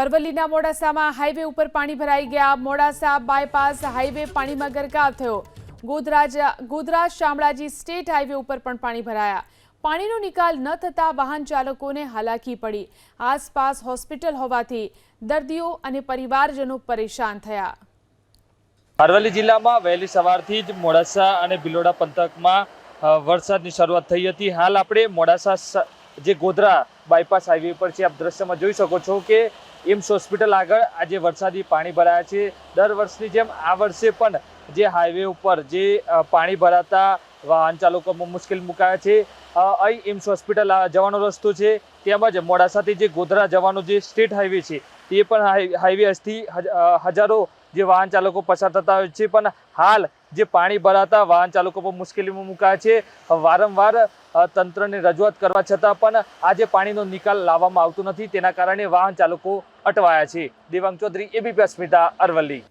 અરવલ્લીના મોડાસામાં હાઈવે ઉપર પાણી ભરાઈ ગયા। મોડાસા બાયપાસ હાઈવે પાણીમાં ગરકાવ થયો। ગોધરા શામળાજી સ્ટેટ હાઈવે ઉપર પણ પાણી ભરાયા। પાણીનો નિકાલ ન થતા વાહન ચાલકોને હાલાકી પડી। આસપાસ હોસ્પિટલ હોવાથી દર્દીઓ અને પરિવારજનો પરેશાન થયા। અરવલ્લી જિલ્લામાં વહેલી સવારથી જ મોડાસા અને ભિલોડા પંથકમાં વરસાદની શરૂઆત થઈ હતી। હાલ આપણે મોડાસા જે ગોધરા બાયપાસ હાઈવે પર છે, આપ દ્રશ્યમાં જોઈ શકો છો કે એમ્સ હોસ્પિટલ આગળ આજે વરસાદી પાણી ભરાયા છે। દર વર્ષની જેમ આ વર્ષે પણ જે હાઈવે ઉપર જે પાણી ભરાતા વાહન ચાલકોમાં મુશ્કેલ મુકાયા છે। અહીં એમ્સ હોસ્પિટલ જવાનો રસ્તો છે, તેમજ મોડાસાથી જે ગોધરા જવાનો જે સ્ટેટ હાઈવે છે તે પણ હાઈવેથી હજારો જે વાહન ચાલકો પસાર થતા હોય છે, પણ હાલ જે પાણી ભરાતા વાહન ચાલકો પણ મુશ્કેલીમાં મુકાયા છે। વારંવાર તંત્રને રજૂઆત કરવા છતાં પણ આજે પાણીનો નિકાલ લાવવામાં આવતો નથી, તેના કારણે વાહન ચાલકો અટવાયા છે। દેવાંગ ચૌધરી, એબીપી અસ્મિતા, અરવલ્લી।